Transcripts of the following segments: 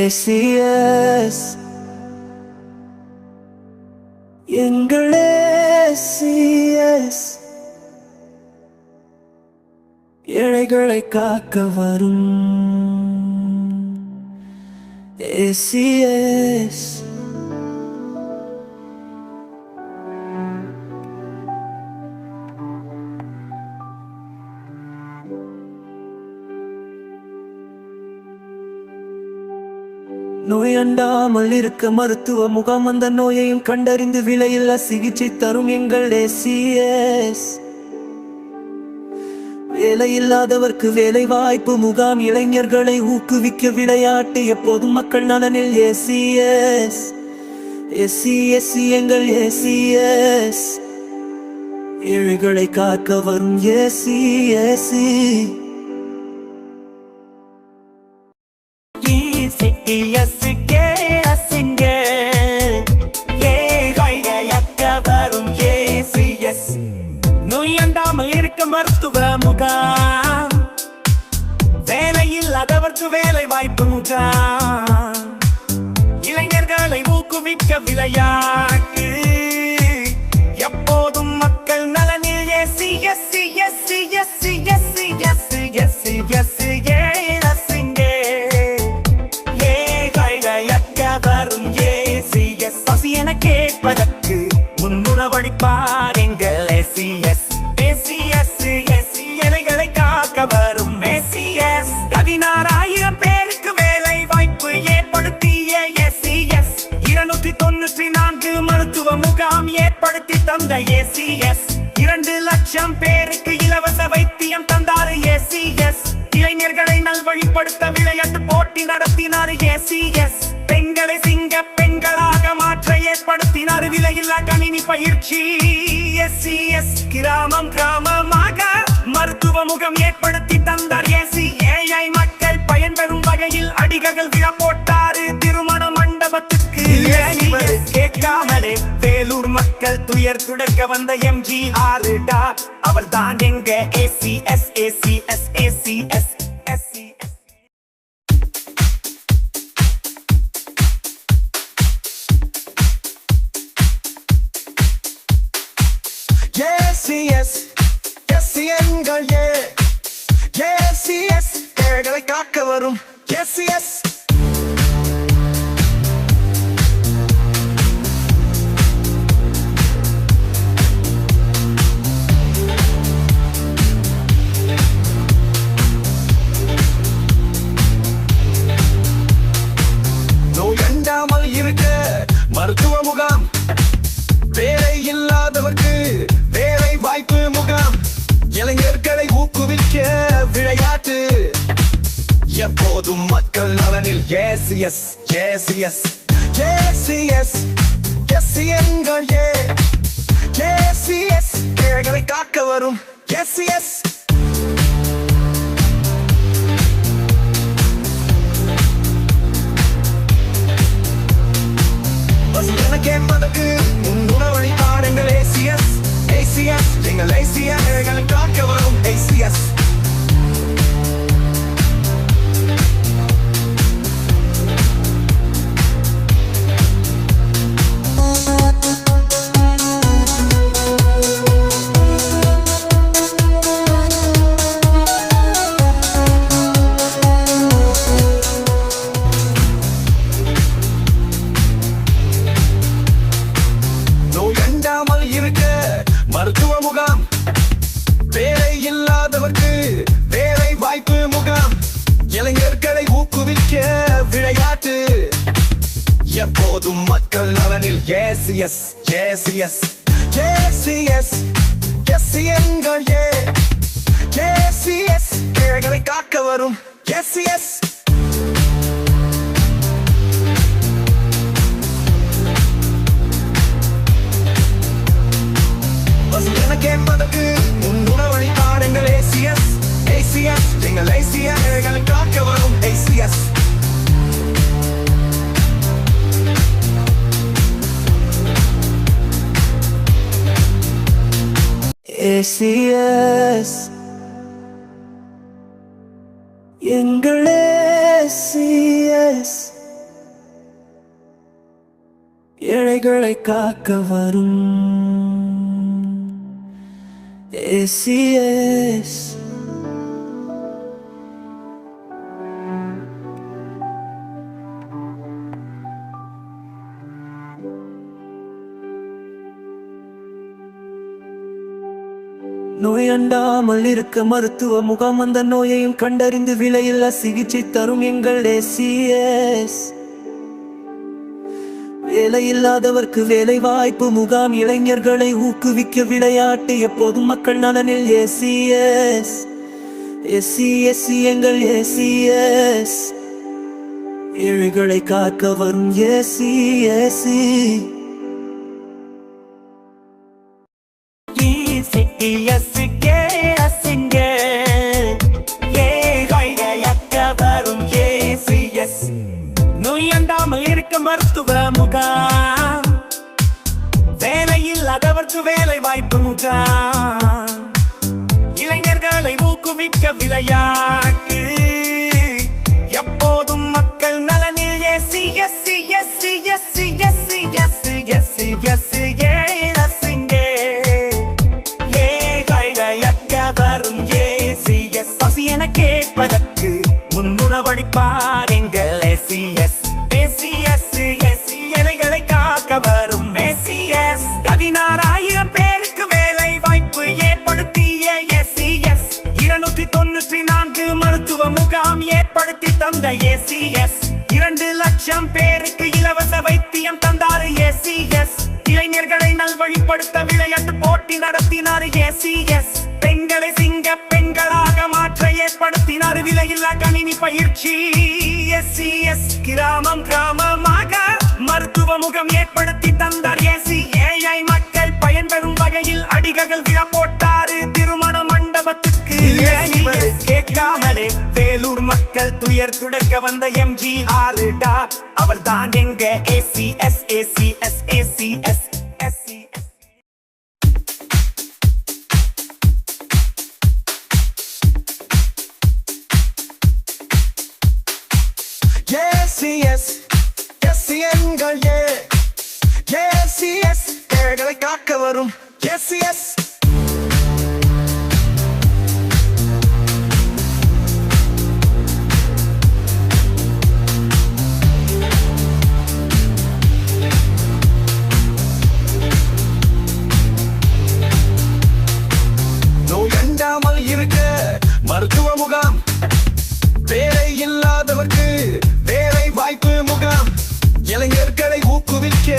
ACS எங்கள் ACS ஏழைகளை காக்க வரும் ACS. நோய் அண்டாமல் இருக்க மருத்துவ முகாம், அந்த நோயையும் கண்டறிந்து விலையில்லா சிகிச்சை தரும் எங்கள் ACS. வேலையில்லாதவர்க்கு வேலை வாய்ப்பு முகாம், இளைஞர்களை ஊக்குவிக்க விளையாட்டு, எப்போதும் மக்கள் நலனில் ACS. ACS எங்கள் ACS ஏழைகளை காக்க வரும் ACS. நோய் அண்டாமல் இருக்க மருத்துவ முகாம், வேலையில்லாதவர்க்கு வேலை வாய்ப்பு முகாம், இளைஞர்களை ஊக்குவிக்க விளையாட்டு, எப்போதும் மக்கள் நலனில் ACS. பசி என கேட்பதற்கு முன்னுணவளிப்பார் எங்கள் ACS. ஏழைகளை காக்க வரும் ACS. 16,000 பேருக்கு வேலை வாய்ப்பு ஏற்படுத்திய ACS. 294 மருத்துவ முகாம் ஏற்படுத்தி தந்த ACS. 2 லட்சம் பேருக்கு இலவச வைத்தியம் தந்தார் ACS. இளைஞர்களை நல்வழிப்படுத்த விளையாட்டு போட்டி நடத்தினார் ACS. பெண்களை சிங்க பெண்களாக மாற்ற ஏற்படுத்தினார் விலையில்லா கணினி பயிற்சி ACS. கிராமமாக மருத்துவ முகாம் ஏற்படுத்தி தந்தார் ACS. ஏழை மக்கள் பயன்பெறும் வகையில் அடிகள் விழா போட்டாரு திருமண மண்டபத்துக்கு. கேட்காமலே வேலூர் மக்கள் துயர் துடைக்க வந்த MGR அவர் தான் எங்க ACS. எங்கள் ACS ஏழைகளை காக்க வரும் ACS. நோய் அண்டாமல் இருக்க மருத்துவ முகாம், வேலை இல்லாதவர்க்கு வேலை வாய்ப்பு முகாம், இளைஞர்களை ஊக்குவிக்க விளையாட்டு, எப்போதும் மக்கள் நலனில் ACS. எங்கள் ACS ஏழைகளை காக்க வரும் ACS. கேட்பதற்கு முன்னுணவளிப்பார் எங்கள் ACS. எங்கள் ACS ஏழைகளை காக்க வரும் ACS. மருத்துவ முகாம், வேலை இல்லாதவர்க்கு வேலை வாய்ப்பு முகாம், இளைஞர்களை ஊக்குவிக்க விளையாட்டு, எப்போதும் மக்கள் நலனில் ACS. எங்கள் ACS ஏழைகளை காக்க வரும் ACS. கேட்பதற்கு முன்னுணவளிப்பார் எங்கள் ACS. எங்கள் ACS ஏழைகளை காக்க வரும் ACS. ACS எங்கள் ACS ஏழைகளை காக்க வரும் ACS. நோய் அண்டாமல் இருக்க மருத்துவ முகாம், அந்த நோயையும் கண்டறிந்து விலையில்லா சிகிச்சை தரும் எங்கள் ACS. வேலையில்லாதவர்க்கு வேலை வாய்ப்பு முகாம், இளைஞர்களை ஊக்குவிக்க விளையாட்டு எப்போதும் மக்கள் நலனில் ACS. ACS எங்கள் ACS. ஏழைகளை காக்க வரும் ACS. நோயண்டாமல் இருக்க மருத்துவ முகாம், வேலையில்லாதவர்க்கு வேலை வாய்ப்பு முகாம், இளைஞர்களை ஊக்குவிக்க விளையாட்டு எப்போதும் மக்கள் நலனில் ACS. பசி என கேட்பதற்கு முன்னுணவழிப்பார் எங்கள் ACS. ஏழைகளை காக்க வரும் ACS. 16,000 பேருக்கு வேலை வாய்ப்பு ஏற்படுத்திய ACS. 294 மருத்துவ முகாம் ஏற்படுத்தி தந்த ACS. 2 லட்சம் பேருக்கு இலவச வைத்தியம் தந்தார் ACS. இளைஞர்களை நல்வழிப்படுத்த விளையாட்டு போட்டி நடத்தினார் ACS. பெண்களை சிங்க பெண்களாக மாற்ற ஏற்படுத்தினார் விலையில்லா கணினி பயிற்சி ACS. கிராமமாக மருத்துவ முகம் ஏற்படுத்தி தந்தார் ACS. ஏழை மக்கள் பயன்பெறும் வகையில் அடிகள் விழா போட்டாரு திருமண மண்டபத்துக்கு. கேட்காமலே வேலூர் மக்கள் துயர் துடைக்க வந்த MGR டா, அவர் தான் எங்க ACS. எங்கள் ACS. ஏழைகளை காக்க வரும் ACS. நோய் அண்டாமல் இருக்க மருத்துவ முகாம், வேலை இல்லாதவர்க்கு வேலை வாய்ப்பு முகாம், இளைஞர்களை ஊக்குவிக்க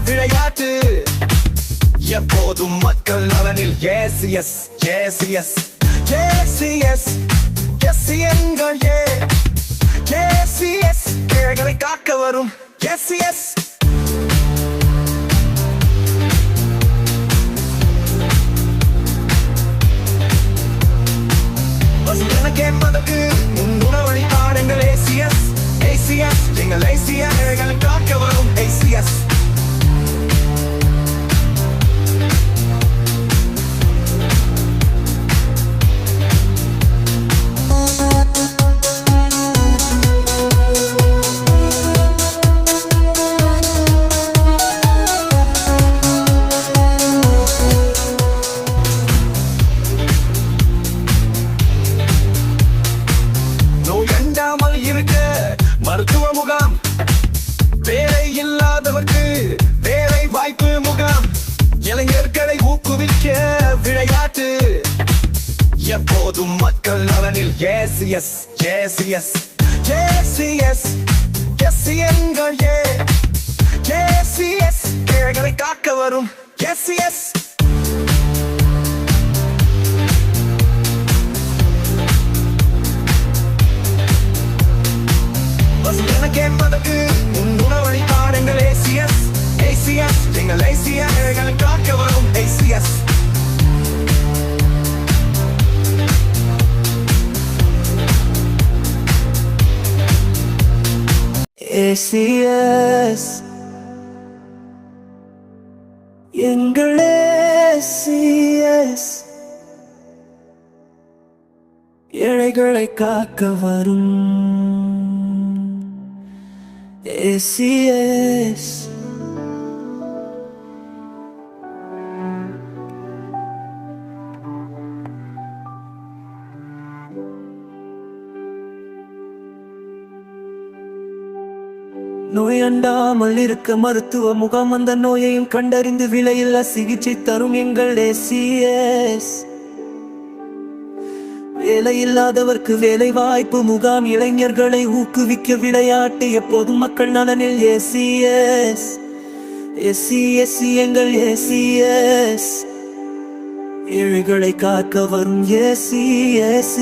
விளையாட்டு எப்போதும் மக்கள் நலனில் ACS. எங்கள் ACS. ஏழைகளை காக்க வரும் ACS. கேட்பதற்கு முன்னுணவழி பாடங்கள் ACS. எங்கள் ACS. ஏழைகளை காக்க வரும் ACS. மருத்துவ முகாம், வேலை இல்லாதவர்க்கு வேலை வாய்ப்பு முகாம், இளைஞர்களை ஊக்குவிக்க விளையாட்டு எப்போதும் மக்கள் நலனில் ACS. எங்கள் ACS. ஏழைகளை காக்க வரும் ACS. கேட்பதற்கு முன்னுணவழி பாடங்கள் ACS. எங்கள் ACS. ஏழைகளை காக்க வரும் ACS. ACS. எங்கள் ACS. ஏழைகளை காக்க வரும் ACS. நோய் அண்டாமல் இருக்க மருத்துவ முகாம் அந்த நோயையும் கண்டறிந்து விலையில்லா சிகிச்சை தரும் எங்கள் ஏசிஎஸ். வேலையில்லாதவர்க்கு வேலை வாய்ப்பு முகாம், இளைஞர்களை ஊக்குவிக்க விளையாட்டு, எப்போதும் மக்கள் நலனில் ஏசிஎஸ். எஸ்சி எங்கள் ஏசிஎஸ், ஏழைகளை காக்க வரும் ஏசிஎஸ்.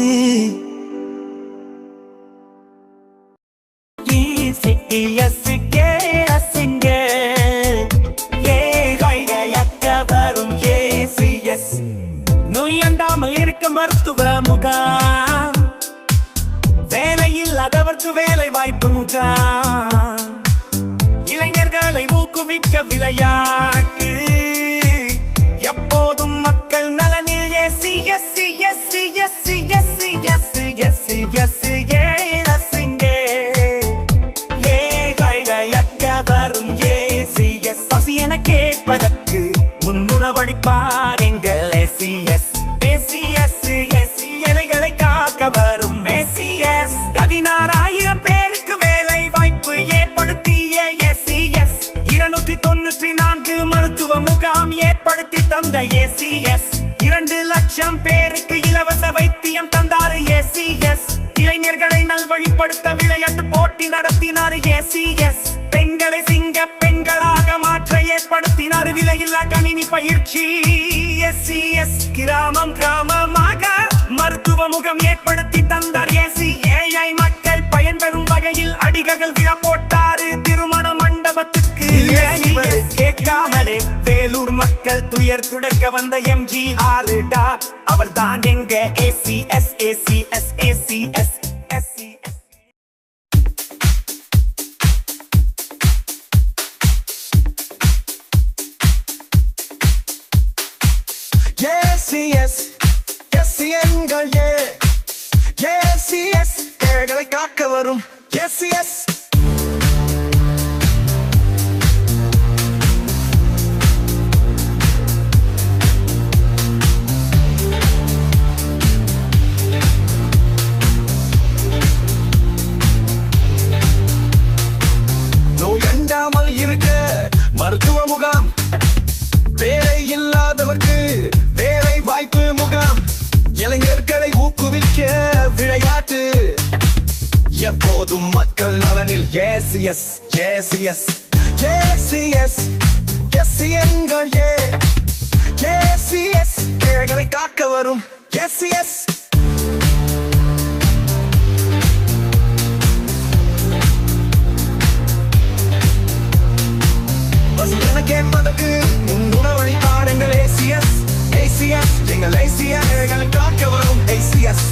நோயண்டாமல் இருக்க மருத்துவ முகாம், வேலையில்லாதவர்க்கு வேலை வாய்ப்பு முகாம், இளைஞர்களை ஊக்குவிக்க விளையாட்டு, எப்போதும் மக்கள் நலனில் ஏசிஎஸ். பசி என கேட்பதற்கு முன்னுணவளிப்பார் எங்கள் ஏசிஎஸ். ஏழைகளை காக்க வரும் ஏசிஎஸ். 16,000 பேருக்கு வேலை வாய்ப்பு ஏற்படுத்திய ஏசிஎஸ். 294 மருத்துவ முகாம் ஏற்படுத்தி தந்த ஏசிஎஸ். 2 லட்சம் பேருக்கு இலவச வைத்தியம் தந்தார் ஏசிஎஸ். இளைஞர்களை நல்வழிப்படுத்த விளையாட்டு போட்டி நடத்தினார் ஏசிஎஸ். பெண்களை சிங்க பெண்களாக மாற்ற ஏற்படுத்தினார் விலையில்லா கணினி பயிற்சி ஏசிஎஸ். கிராமமாக மருத்துவ முகாம் ஏற்படுத்தி தந்தார் ஏசி. ஏழை மக்கள் பயன்பெறும் வகையில் அடிகள் விழா போட்டாரு திருமண மண்டபத்துக்கு. கேட்காமலே வேலூர் மக்கள் துயர் துடைக்க வந்த எம்ஜிஆர் டா, அவர் தான் எங்க ஏசிஎஸ். எங்கள் ஏசிஎஸ், ஏழைகளை காக்க வரும் ஏசிஎஸ். நோய் அண்டாமல் இருக்க மருத்துவ முகாம், வேலை இல்லாதவர்க்கு வேலை வாய்ப்பு முகாம், இளைஞர்களை ஊக்குவிக்க விளையாட்டு, எப்போதும் மக்கள் நலனில் ஏசிஎஸ். எங்கள் ஏசிஎஸ், ஏழைகளை காக்க வரும் ஏசிஎஸ். கேட்பதற்கு உணவழி பாடங்கள் ஏசிஎஸ். எங்கள் ஏசிஎஸ், ஏழைகளை காக்க வரும் ஏசிஎஸ்.